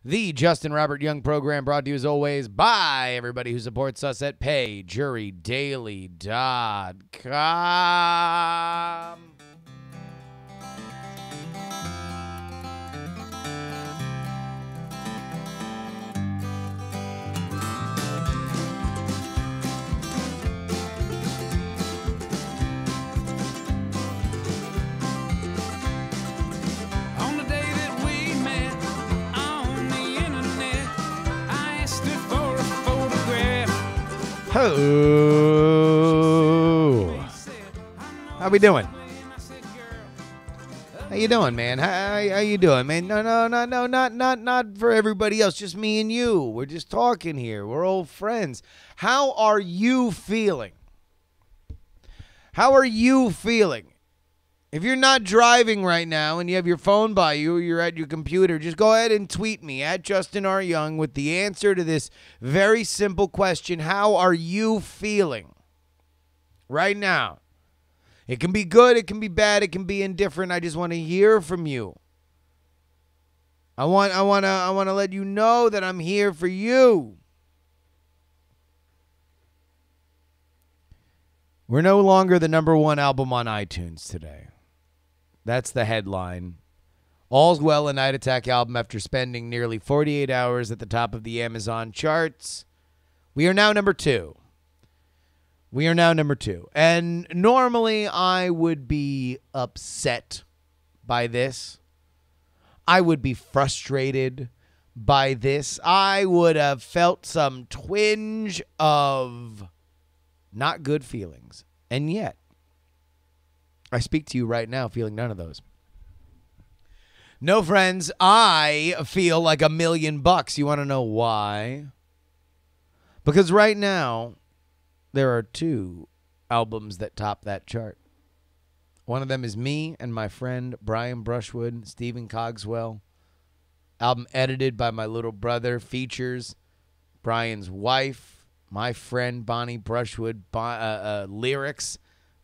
The Justin Robert Young program brought to you as always by everybody who supports us at PayJuryDaily.com. Oh, how we doing? How you doing, man? How you doing, man? No, not for everybody else. Just me and you. We're just talking here. We're old friends. How are you feeling? How are you feeling? If you're not driving right now and you have your phone by you or you're at your computer, just go ahead and tweet me at Justin R. Young with the answer to this very simple question. How are you feeling right now? It can be good, it can be bad, it can be indifferent. I just want to hear from you. I want to let you know that I'm here for you. We're no longer the #1 album on iTunes today. That's the headline. All's Well, a Night Attack album after spending nearly 48 hours at the top of the Amazon charts. We are now number 2. And normally I would be upset by this. I would be frustrated by this. I would have felt some twinge of not good feelings. And yet, I speak to you right now feeling none of those. No, friends, I feel like $1 million. You want to know why? Because right now, there are 2 albums that top that chart. One of them is me and my friend Brian Brushwood, Stephen Cogswell. Album edited by my little brother, features Brian's wife, my friend Bonnie Brushwood, lyrics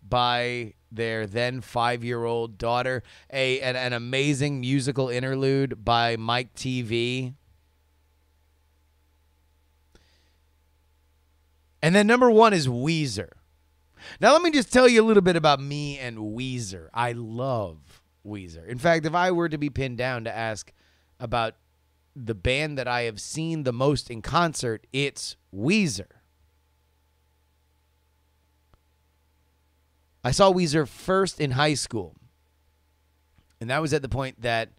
by their then 5-year-old daughter, an amazing musical interlude by Mike TV. And then number 1 is Weezer. Now let me just tell you a little bit about me and Weezer. I love Weezer. In fact, if I were to be pinned down to ask about the band that I have seen the most in concert, it's Weezer. I saw Weezer first in high school, and that was at the point that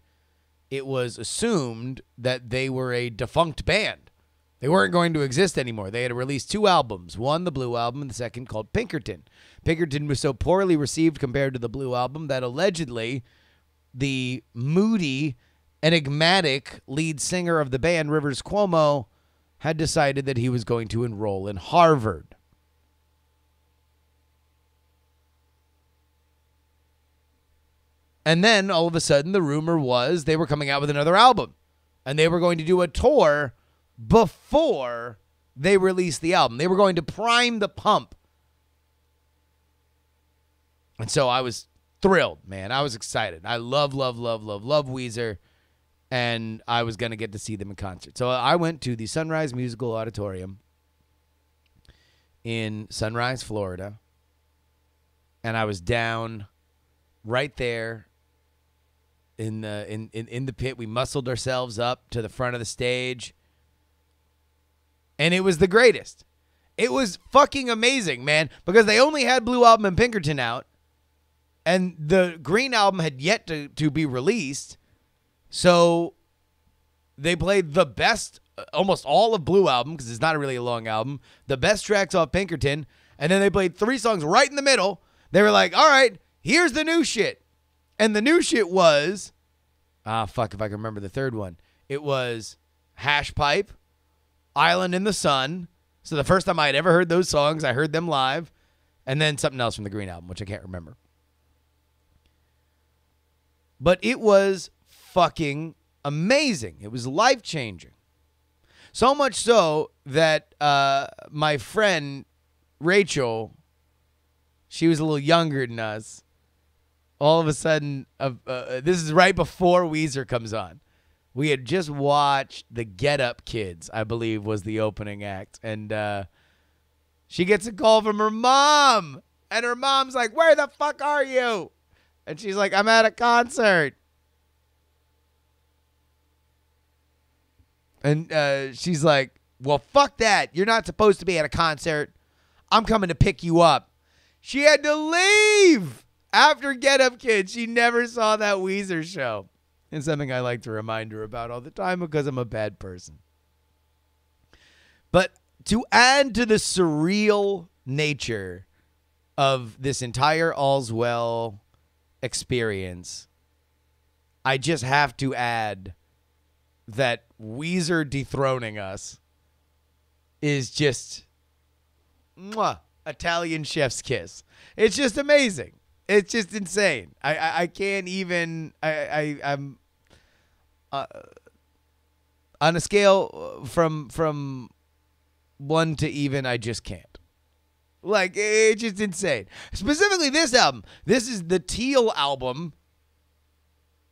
it was assumed that they were a defunct band. They weren't going to exist anymore. They had released 2 albums, one the Blue Album and the second called Pinkerton. Pinkerton was so poorly received compared to the Blue Album that allegedly the moody, enigmatic lead singer of the band, Rivers Cuomo, had decided that he was going to enroll in Harvard. And then, all of a sudden, the rumor was they were coming out with another album. And they were going to do a tour before they released the album. They were going to prime the pump. And so I was thrilled, man. I was excited. I love Weezer. And I was going to get to see them in concert. So I went to the Sunrise Musical Auditorium in Sunrise, Florida. And I was down right there in the pit. We muscled ourselves up to the front of the stage. And it was the greatest. It was fucking amazing, man, because they only had Blue Album and Pinkerton out. And the Green Album had yet to be released. So they played the best, almost all of Blue Album, because it's not really a long album, the best tracks off Pinkerton. And then they played 3 songs right in the middle. They were like, all right, here's the new shit. And the new shit was, fuck if I can remember the third one. It was Hash Pipe, Island in the Sun. So the first time I had ever heard those songs, I heard them live. And then something else from the Green Album, which I can't remember. But it was fucking amazing. It was life-changing. So much so that my friend Rachel, she was a little younger than us. All of a sudden, this is right before Weezer comes on. We had just watched the Get Up Kids, I believe, was the opening act. And she gets a call from her mom. And her mom's like, where the fuck are you? And she's like, I'm at a concert. And she's like, well, fuck that. You're not supposed to be at a concert. I'm coming to pick you up. She had to leave after Get Up Kids. She never saw that Weezer show. It's something I like to remind her about all the time because I'm a bad person. But to add to the surreal nature of this entire All's Well experience, I just have to add that Weezer dethroning us is just Italian chef's kiss. It's just amazing. It's just insane. I can't even. I'm on a scale from 1 to even. I just can't. Like, it's just insane. Specifically, this album. This is the Teal album,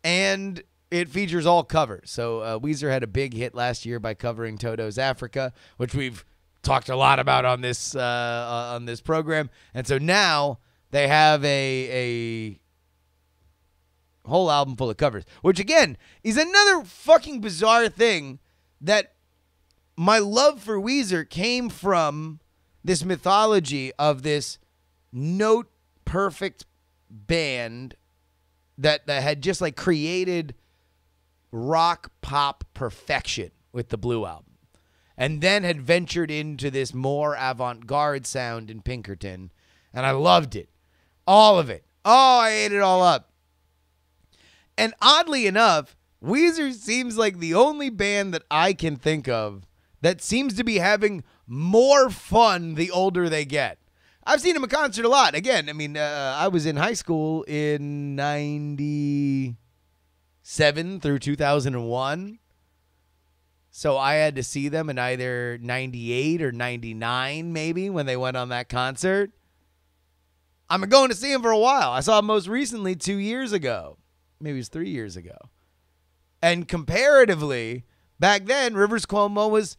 and it features all covers. So Weezer had a big hit last year by covering Toto's Africa, which we've talked a lot about on this program. And so now they have a whole album full of covers, which again is another fucking bizarre thing, that my love for Weezer came from this mythology of this note perfect band that had just like created rock pop perfection with the Blue Album, and then had ventured into this more avant-garde sound in Pinkerton, and I loved it. All of it. Oh, I ate it all up. And oddly enough, Weezer seems like the only band that I can think of that seems to be having more fun the older they get. I've seen them in concert a lot. Again, I mean, I was in high school in 97 through 2001. So I had to see them in either 98 or 99, maybe, when they went on that concert. I'm going to see them for a while. I saw them most recently 2 years ago. Maybe it was 3 years ago. And comparatively, back then, Rivers Cuomo was,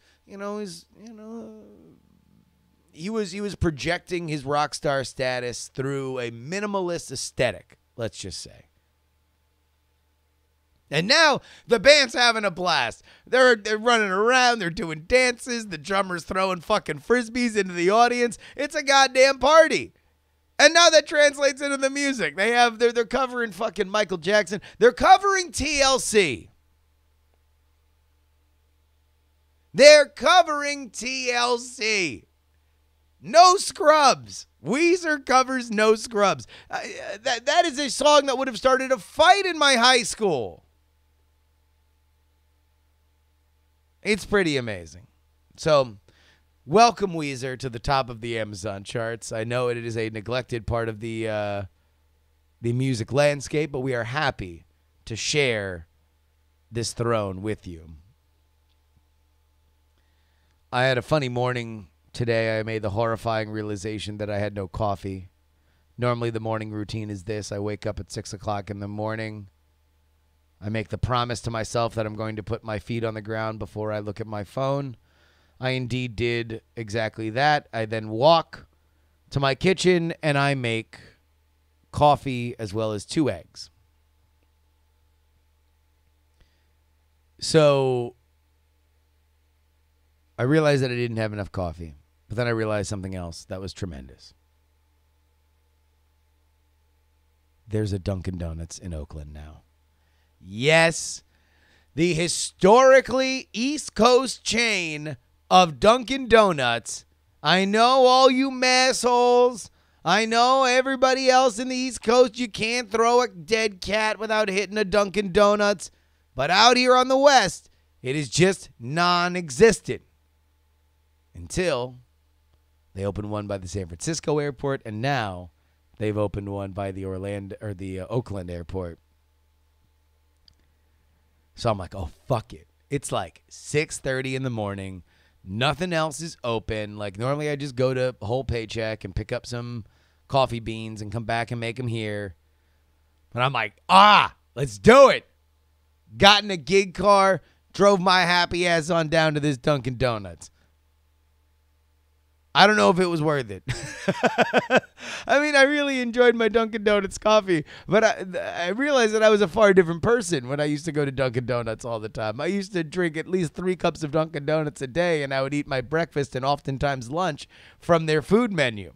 he was projecting his rock star status through a minimalist aesthetic, let's just say. And now the band's having a blast. They're running around. They're doing dances. The drummer's throwing fucking frisbees into the audience. It's a goddamn party. And now that translates into the music. They're covering fucking Michael Jackson. They're covering TLC. They're covering TLC. No Scrubs. Weezer covers No Scrubs. That is a song that would have started a fight in my high school. It's pretty amazing. So, welcome Weezer to the top of the Amazon charts. I know it is a neglected part of the music landscape, but we are happy to share this throne with you. I had a funny morning today. I made the horrifying realization that I had no coffee. Normally the morning routine is this. I wake up at 6 o'clock in the morning. I make the promise to myself that I'm going to put my feet on the ground before I look at my phone. I indeed did exactly that. I then walk to my kitchen and I make coffee as well as 2 eggs. So I realized that I didn't have enough coffee, but then I realized something else that was tremendous. There's a Dunkin' Donuts in Oakland now. Yes, the historically East Coast chain of Dunkin' Donuts. I know all you massholes. I know everybody else in the East Coast. You can't throw a dead cat without hitting a Dunkin' Donuts. But out here on the West, it is just non-existent. Until they opened one by the San Francisco airport, and now they've opened one by the Oakland airport. So I'm like, oh, fuck it. It's like 6:30 in the morning. Nothing else is open. Like, normally I just go to Whole Paycheck and pick up some coffee beans and come back and make them here. But I'm like, let's do it. got in a gig car, drove my happy ass on down to this Dunkin' Donuts. I don't know if it was worth it. I mean, I really enjoyed my Dunkin' Donuts coffee, but I realized that I was a far different person when I used to go to Dunkin' Donuts all the time. I used to drink at least 3 cups of Dunkin' Donuts a day, and I would eat my breakfast and oftentimes lunch from their food menu.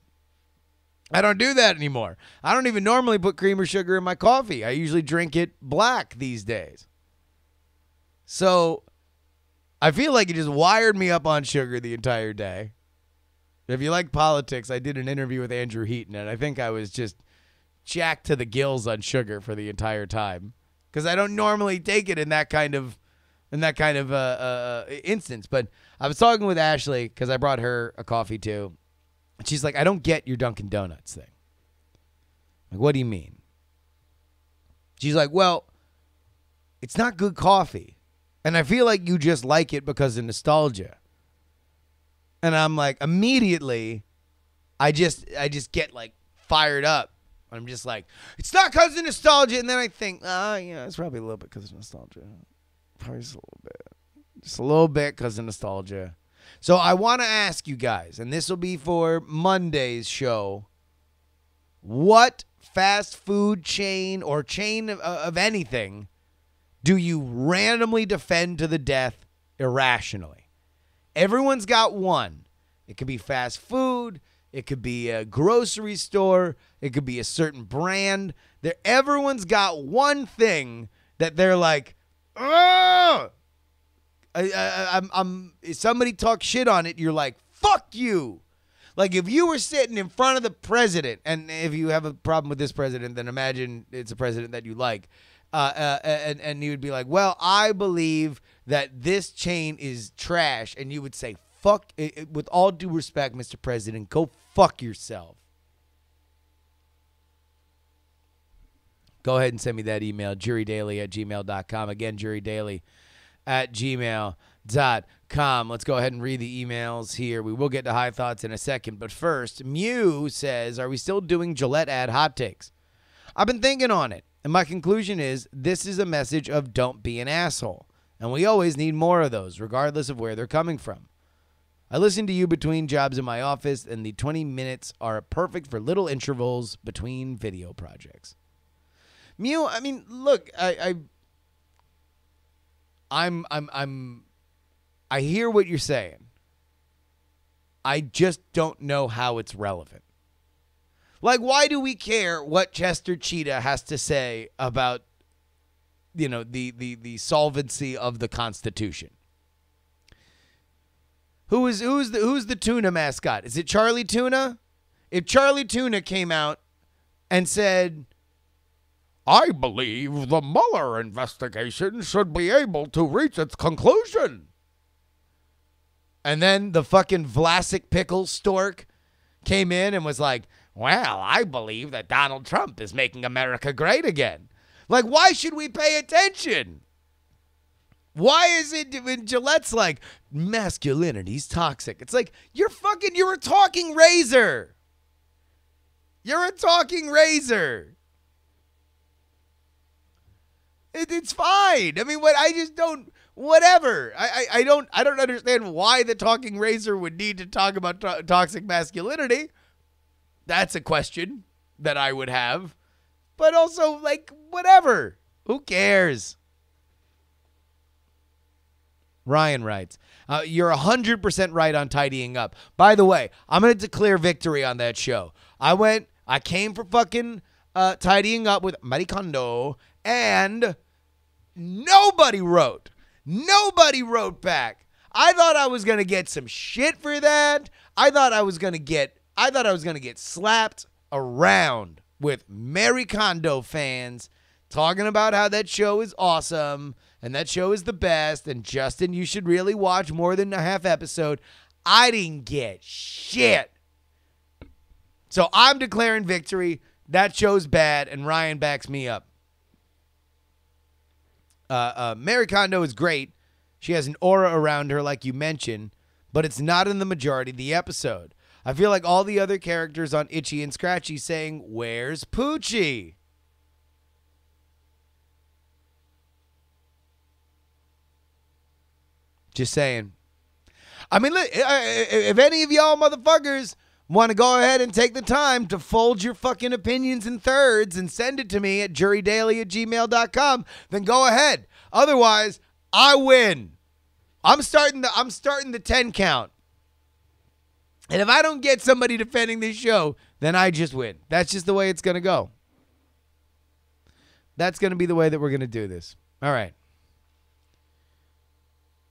I don't do that anymore. I don't even normally put cream or sugar in my coffee. I usually drink it black these days. So I feel like it just wired me up on sugar the entire day. If you like politics, I did an interview with Andrew Heaton, and I think I was just jacked to the gills on sugar for the entire time because I don't normally take it in that kind of instance. But I was talking with Ashley because I brought her a coffee too, and she's like, "I don't get your Dunkin' Donuts thing." Like, what do you mean? She's like, "Well, it's not good coffee, and I feel like you just like it because of nostalgia." And I'm like, immediately, I just get like fired up. I'm just like, it's not because of nostalgia. And then I think, yeah, it's probably a little bit because of nostalgia. Probably just a little bit. Just a little bit because of nostalgia. So I want to ask you guys, and this will be for Monday's show, what fast food chain or chain of anything do you randomly defend to the death irrationally? Everyone's got one. It could be fast food. It could be a grocery store. It could be a certain brand. Everyone's got one thing that they're like, oh, if somebody talks shit on it, you're like, fuck you. Like if you were sitting in front of the president, and if you have a problem with this president, then imagine it's a president that you like. And you would be like, well, I believe that this chain is trash. And you would say, fuck, with all due respect, Mr. President, go fuck yourself. Go ahead and send me that email, jurydaily@gmail.com. Again, jurydaily@gmail.com. Let's go ahead and read the emails here. We will get to high thoughts in a second. But first, Mew says, are we still doing Gillette ad hot takes? I've been thinking on it. And my conclusion is this is a message of don't be an asshole. And we always need more of those, regardless of where they're coming from. I listen to you between jobs in my office, and the 20 minutes are perfect for little intervals between video projects. Mew, I mean, look, I hear what you're saying. I just don't know how it's relevant. Like, why do we care what Chester Cheetah has to say about, the solvency of the Constitution? Who's the tuna mascot? Is it Charlie Tuna? If Charlie Tuna came out and said, I believe the Mueller investigation should be able to reach its conclusion. And then the fucking Vlasic pickle stork came in and was like, well, I believe that Donald Trump is making America great again. Like, why should we pay attention? Why is it when Gillette's like, masculinity's toxic? It's like, you're a talking razor. You're a talking razor. It's fine. I mean, whatever. I don't understand why the talking razor would need to talk about toxic masculinity. That's a question that I would have. But also, like, whatever. Who cares? Ryan writes, you're 100% right on tidying up. By the way, I'm going to declare victory on that show. I came for fucking tidying up with Marie Kondo, and nobody wrote. Nobody wrote back. I thought I was going to get some shit for that. I thought I was going to get slapped around with Marie Kondo fans talking about how that show is awesome and that show is the best, and Justin, you should really watch more than a half episode. I didn't get shit. So I'm declaring victory. That show's bad, and Ryan backs me up. Marie Kondo is great. She has an aura around her like you mentioned, but it's not in the majority of the episode. I feel like all the other characters on Itchy and Scratchy saying, where's Poochie? Just saying. I mean, if any of y'all motherfuckers want to go ahead and take the time to fold your fucking opinions in thirds and send it to me at jurydaily@gmail.com, then go ahead. Otherwise, I win. I'm starting the 10 count. And if I don't get somebody defending this show, then I just win. That's just the way it's going to go. That's going to be the way that we're going to do this. All right.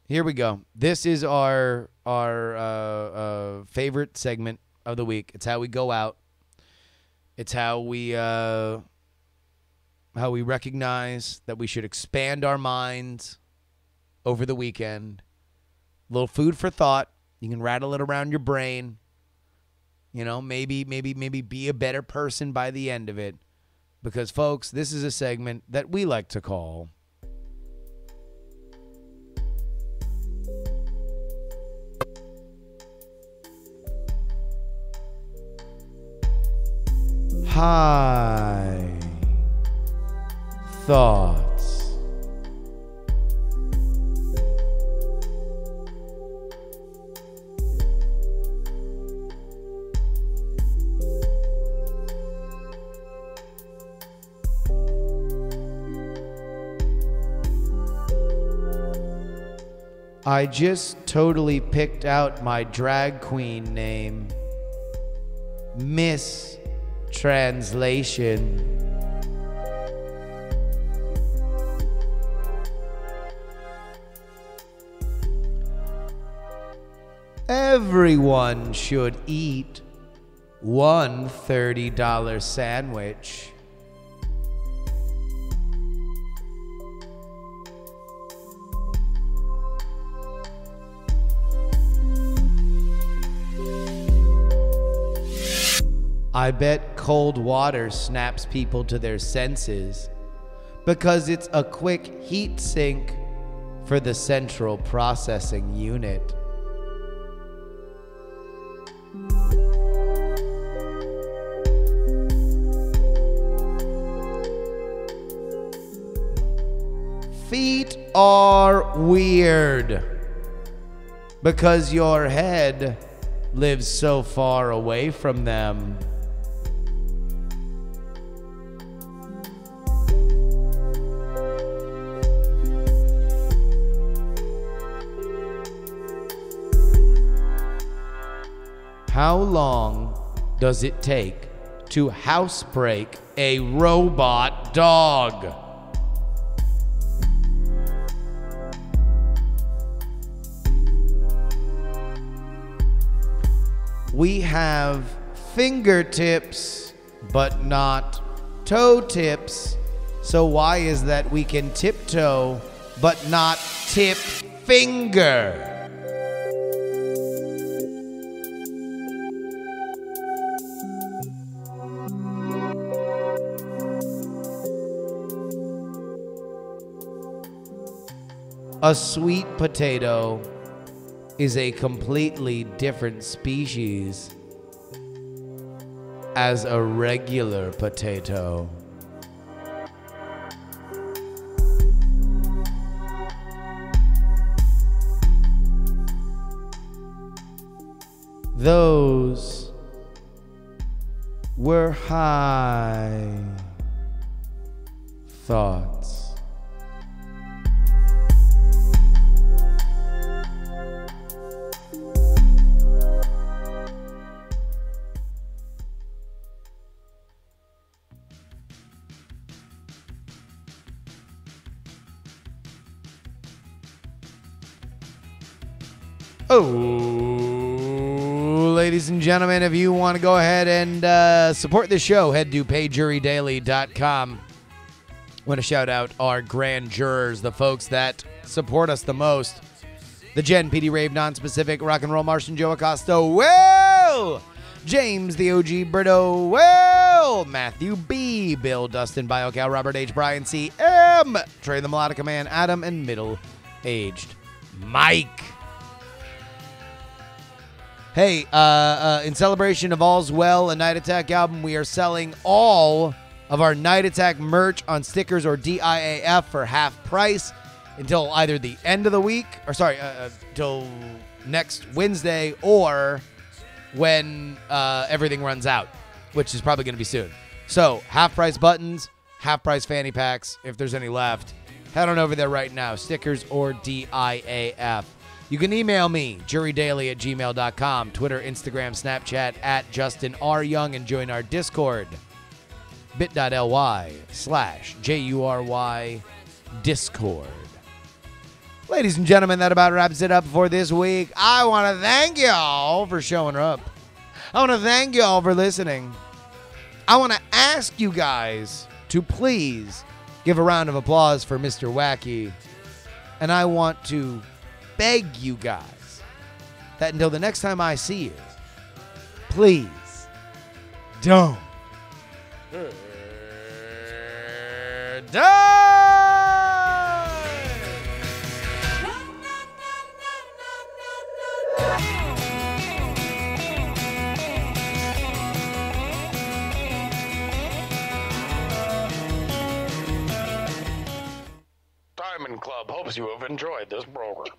Here we go. This is our favorite segment of the week. It's how we go out. It's how we recognize that we should expand our minds over the weekend. A little food for thought. You can rattle it around your brain. You know, maybe be a better person by the end of it. Because, folks, this is a segment that we like to call High Thoughts. I just totally picked out my drag queen name. Miss Translation. Everyone should eat one $30 sandwich. I bet cold water snaps people to their senses because it's a quick heat sink for the central processing unit. Feet are weird because your head lives so far away from them. How long does it take to housebreak a robot dog? We have fingertips, but not toe tips. So why is that we can tiptoe, but not tip finger? A sweet potato is a completely different species as a regular potato. Those were high thoughts. Oh, ladies and gentlemen, if you want to go ahead and support this show, head to payjurydaily.com. I want to shout out our grand jurors, the folks that support us the most. The Jen, PD Rave, Non-Specific, Rock and Roll Martian, Joe Acosta, Will, James, the OG Brito, Will, Matthew B, Bill, Dustin, BioCal, Robert H, Brian C, M, Trey the Melodica Man, Adam, and middle-aged Mike. Hey, in celebration of All's Well, a Night Attack album, we are selling all of our Night Attack merch on stickers or DIAF for half price. until either the end of the week, or till next Wednesday, or when everything runs out, which is probably going to be soon. So, half-price buttons, half-price fanny packs, if there's any left. Head on over there right now, stickers or DIAF. You can email me, jurydaily@gmail.com, Twitter, Instagram, Snapchat, @JustinRYoung, and join our Discord, bit.ly/JURY Discord. Ladies and gentlemen, that about wraps it up for this week. I want to thank y'all for showing up. I want to thank y'all for listening. I want to ask you guys to please give a round of applause for Mr. Wacky. And I want to beg you guys that until the next time I see you, please don't die. Diamond Club hopes you have enjoyed this program.